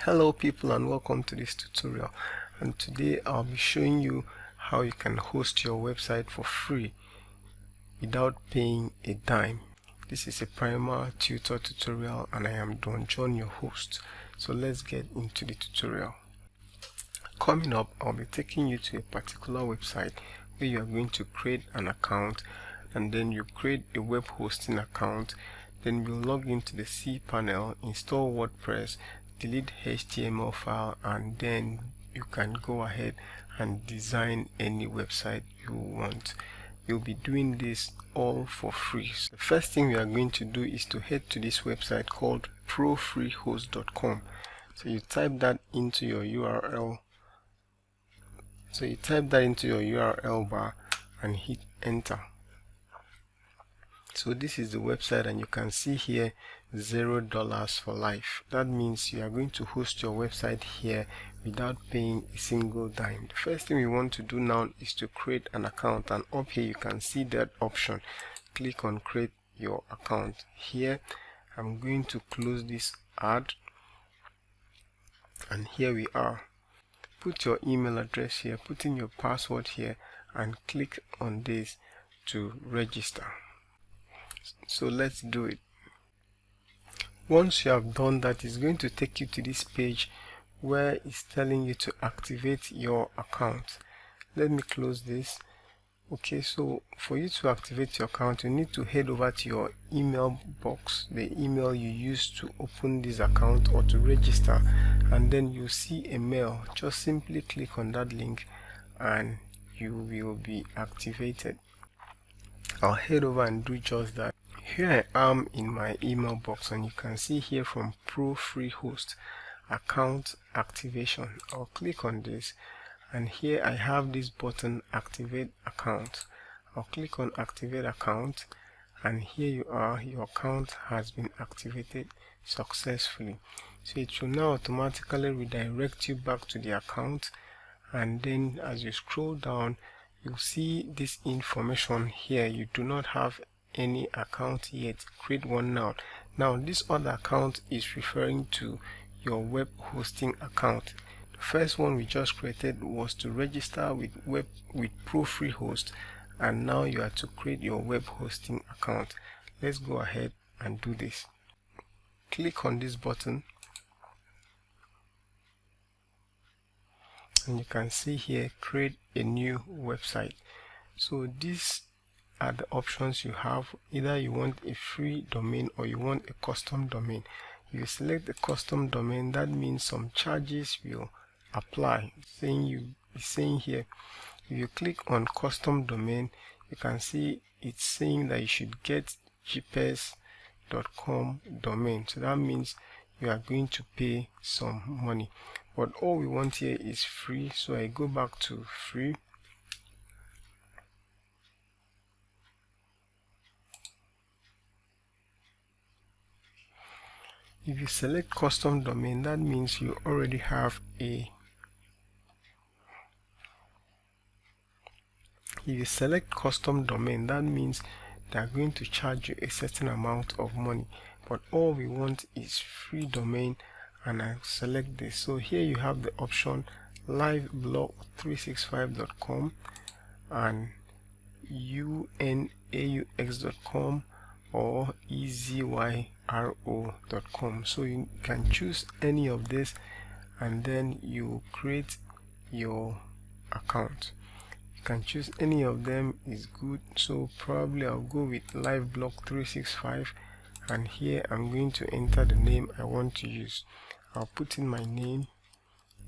Hello people, and welcome to this tutorial. And today I'll be showing you how you can host your website for free without paying a dime. This is a primer tutor tutorial and I am Don John, your host. So let's get into the tutorial. Coming up, I'll be taking you to a particular website where you are going to create an account, and then you create a web hosting account. Then we'll log into the cPanel, install WordPress, delete HTML file, and then you can go ahead and design any website you want. You'll be doing this all for free. So the first thing we are going to do is to head to this website called profreehost.com. So you type that into your URL. So you type that into your URL bar and hit enter. So this is the website, and you can see here $0 for life. That means you are going to host your website here without paying a single dime. The first thing we want to do now is to create an account, and up here you can see that option. Click on create your account. Here I'm going to close this ad, and here we are. Put your email address here, put in your password here, and click on this to register. So let's do it. Once you have done that, it's going to take you to this page where it's telling you to activate your account. Let me close this. Okay, so for you to activate your account, you need to head over to your email box, the email you used to open this account or to register, and then you see a mail. Just simply click on that link and you will be activated. I'll head over and do just that. Here I am in my email box, and you can see here from ProFreeHost account activation. I'll click on this, and here I have this button, activate account. I'll click on activate account, and here you are, your account has been activated successfully. So it will now automatically redirect you back to the account, and then as you scroll down, you see this information here. You do not have any account yet. Create one now. Now this other account is referring to your web hosting account. The first one we just created was to register with ProFreeHost, and now you are to create your web hosting account. Let's go ahead and do this. Click on this button, and you can see here create a new website. So these are the options you have. Either you want a free domain or you want a custom domain. If you select the custom domain, that means some charges will apply. It's saying here, if you click on custom domain, you can see it's saying that you should get gps.com domain. So that means you are going to pay some money, but all we want here is free. So I go back to free. If you select custom domain, that means you already have a If you select custom domain, that means they are going to charge you a certain amount of money, but all we want is free domain, and I select this. So here you have the option liveblog365.com and unaux.com or easyro.com. So you can choose any of this, and then you create your account. You can choose any of them, is good. So probably I'll go with liveblog365, and here I'm going to enter the name I want to use. I'll put in my name,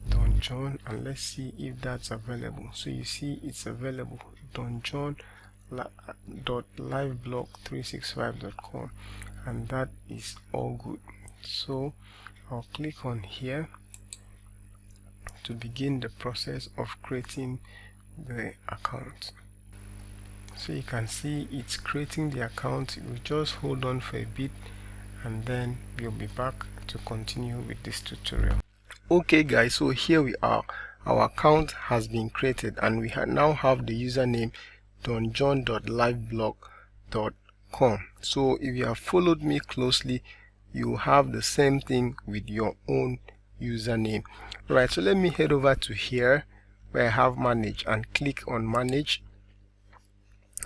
Don John, and let's see if that's available. So you see it's available, donjohn.liveblog365.com, and that is all good. So I'll click on here to begin the process of creating the account. So you can see it's creating the account. We just hold on for a bit, and then we'll be back to continue with this tutorial. Okay guys, so here we are. Our account has been created, and we now have the username donjohn.liveblog.com. So if you have followed me closely, you have the same thing with your own username. Right, so let me head over to here where I have manage and click on manage.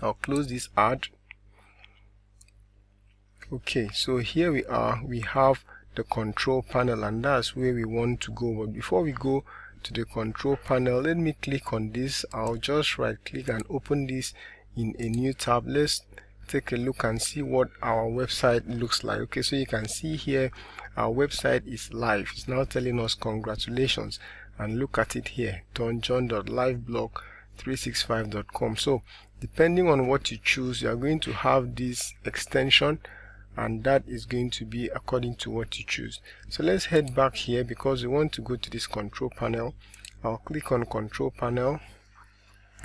I'll close this ad. Okay, so here we are. We have the control panel, and that's where we want to go. But before we go to the control panel, let me click on this. I'll just right click and open this in a new tab. Let's take a look and see what our website looks like. Okay, so you can see here our website is live. It's now telling us congratulations, and look at it here, donjon.liveblog365.com. so depending on what you choose, you are going to have this extension, and that is going to be according to what you choose. So let's head back here because we want to go to this control panel. I'll click on control panel,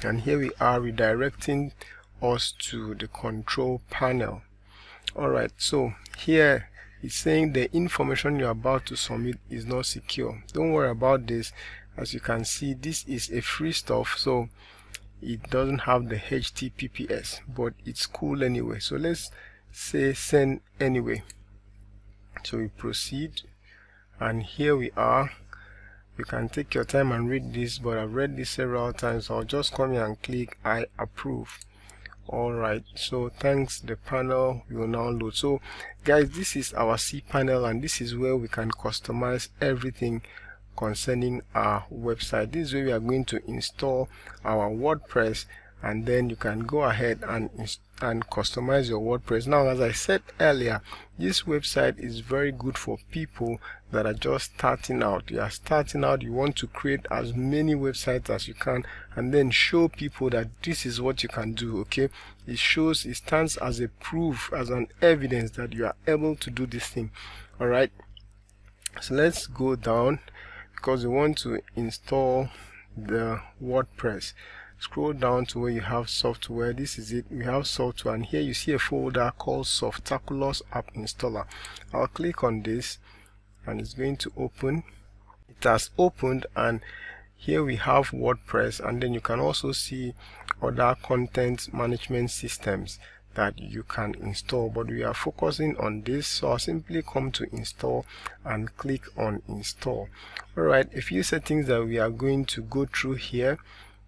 and here we are, redirecting us to the control panel. Alright, so here it's saying the information you're about to submit is not secure. Don't worry about this. As you can see, this is a free stuff, so it doesn't have the HTTPS, but it's cool anyway. So let's say send anyway. So we proceed, and here we are. You can take your time and read this, but I've read this several times, so I'll just come here and click I approve. Alright, so thanks, the panel will now load. So guys, this is our cPanel, and this is where we can customize everything concerning our website. This is where we are going to install our WordPress, and then you can go ahead and customize your WordPress. Now, as I said earlier, this website is very good for people that are just starting out. You are starting out, you want to create as many websites as you can, and then show people that this is what you can do. Okay, it stands as a proof, as an evidence that you are able to do this thing. All right, so let's go down because we want to install the WordPress. Scroll down to where you have software. This is it. We have software, and here you see a folder called Softaculous App Installer. I'll click on this, and it's going to open. It has opened, and here we have WordPress, and then you can also see other content management systems that you can install, but we are focusing on this, so I'll simply come to install and click on install. Alright, a few settings that we are going to go through here.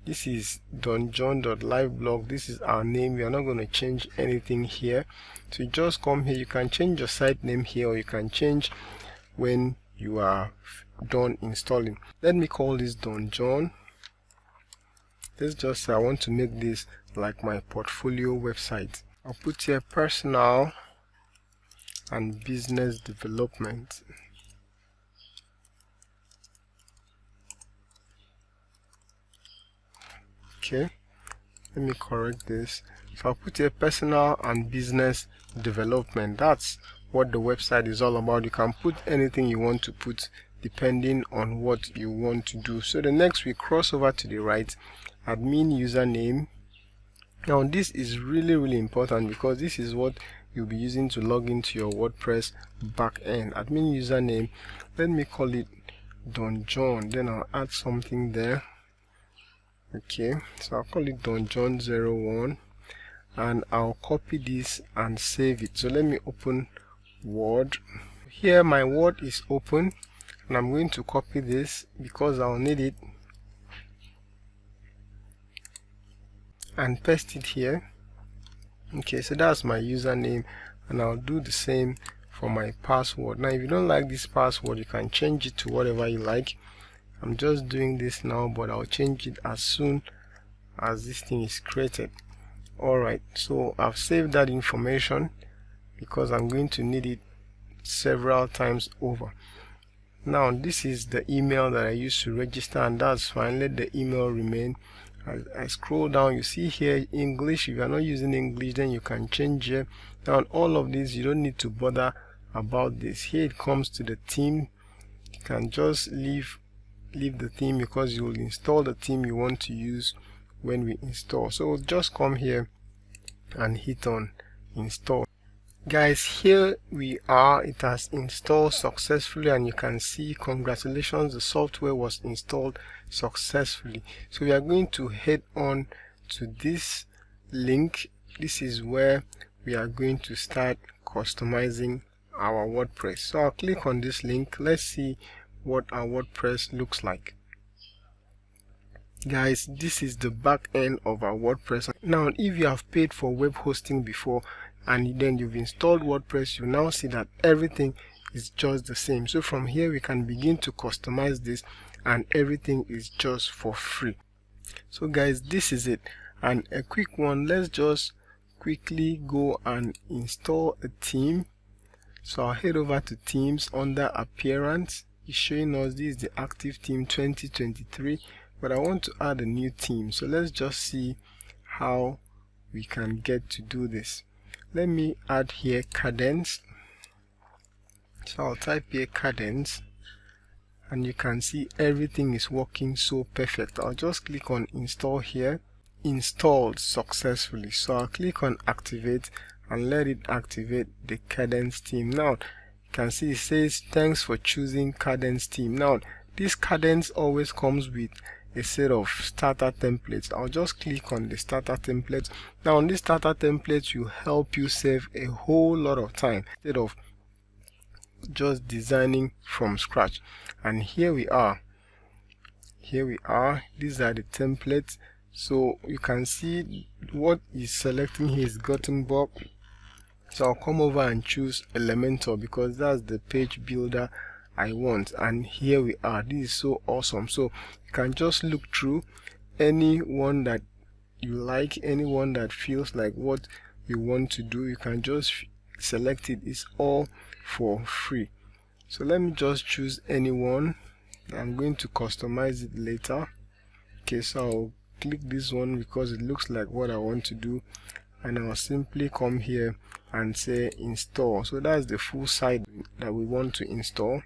This is donjon.liveblog. This is our name. We are not going to change anything here. So you just come here. You can change your site name here, or you can change when you are done installing. Let me call this Donjon. Let's just say I want to make this like my portfolio website. I'll put here personal and business development. Okay, let me correct this. So I'll put here personal and business development. That's what the website is all about. You can put anything you want to put depending on what you want to do. So the next, we cross over to the right, admin username. Now this is really important because this is what you'll be using to log into your WordPress backend. Admin username, let me call it Donjon, then I'll add something there. Okay, so I'll call it Donjon01, and I'll copy this and save it. So let me open Word. Here my Word is open, and I'm going to copy this because I'll need it, and paste it here. Okay, so that's my username, and I'll do the same for my password. Now if you don't like this password, you can change it to whatever you like. I'm just doing this now, but I'll change it as soon as this thing is created. Alright, so I've saved that information because I'm going to need it several times over. Now this is the email that I used to register, and that's fine. Let the email remain. As I scroll down, you see here English. If you are not using English, then you can change here. Now on all of these, you don't need to bother about this. Here it comes to the theme. You can just leave the theme because you will install the theme you want to use when we install. So we'll just come here and hit on install. Guys, here we are. It has installed successfully, and you can see congratulations, the software was installed successfully. So we are going to head on to this link. This is where we are going to start customizing our WordPress. So I'll click on this link. Let's see what our WordPress looks like. Guys, this is the back end of our WordPress. Now if you have paid for web hosting before and then you've installed WordPress, you now see that everything is just the same. So from here we can begin to customize this, and everything is just for free. So guys, this is it. And a quick one, let's just quickly go and install a theme. So I'll head over to themes. Under appearance, it's showing us this is the active theme 2023, but I want to add a new theme. So let's just see how we can get to do this. Let me add here Cadence. So I'll type here Cadence, and you can see everything is working so perfect. I'll just click on install here. Installed successfully. So I'll click on activate and let it activate the Cadence theme. Now you can see it says thanks for choosing Cadence theme. Now this Cadence always comes with a set of starter templates. I'll just click on the starter templates. Now on this starter templates will help you save a whole lot of time instead of just designing from scratch. And here we are. These are the templates. So you can see what is selecting here is Gutenberg. So I'll come over and choose Elementor because that's the page builder I want. And here we are. This is so awesome. So you can just look through any one that you like, anyone that feels like what you want to do. You can just select it. It's all for free. So let me just choose anyone. I'm going to customize it later. Okay, so I'll click this one because it looks like what I want to do, and I'll simply come here and say install. So that's the full site that we want to install.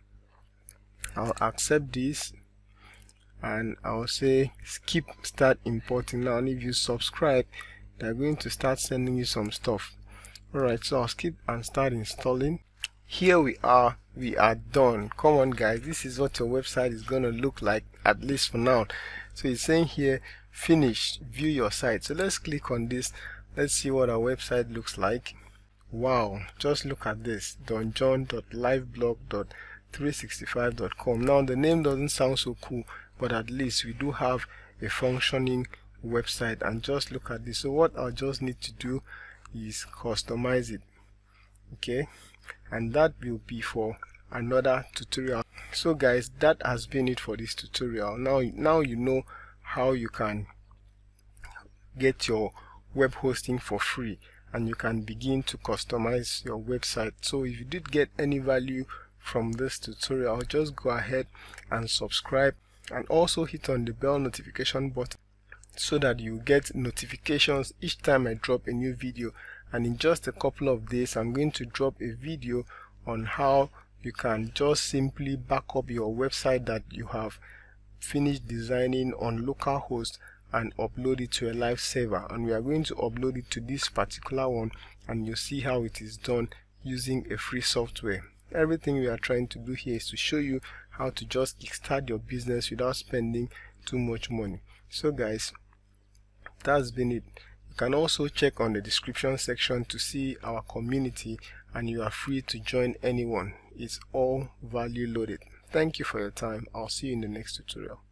I'll accept this and I'll say skip start importing. Now and if you subscribe, they're going to start sending you some stuff. Alright, so I'll skip and start installing. Here we are done. Come on guys, this is what your website is gonna look like, at least for now. So it's saying here finished, view your site. So let's click on this. Let's see what our website looks like. Wow, just look at this, donjon.liveblog.365.com. Now the name doesn't sound so cool, but at least we do have a functioning website. And just look at this. So what I'll just need to do is customize it. Okay, and that will be for another tutorial. So guys, that has been it for this tutorial. Now you know how you can get your web hosting for free, and you can begin to customize your website. So if you did get any value from this tutorial, just go ahead and subscribe, and also hit on the bell notification button so that you get notifications each time I drop a new video. And in just a couple of days, I'm going to drop a video on how you can just simply back up your website that you have finished designing on localhost and upload it to a live server. And we are going to upload it to this particular one, and you'll see how it is done using a free software. Everything we are trying to do here is to show you how to just kickstart your business without spending too much money. So guys, that's been it. You can also check on the description section to see our community, and you are free to join anyone. It's all value loaded. Thank you for your time. I'll see you in the next tutorial.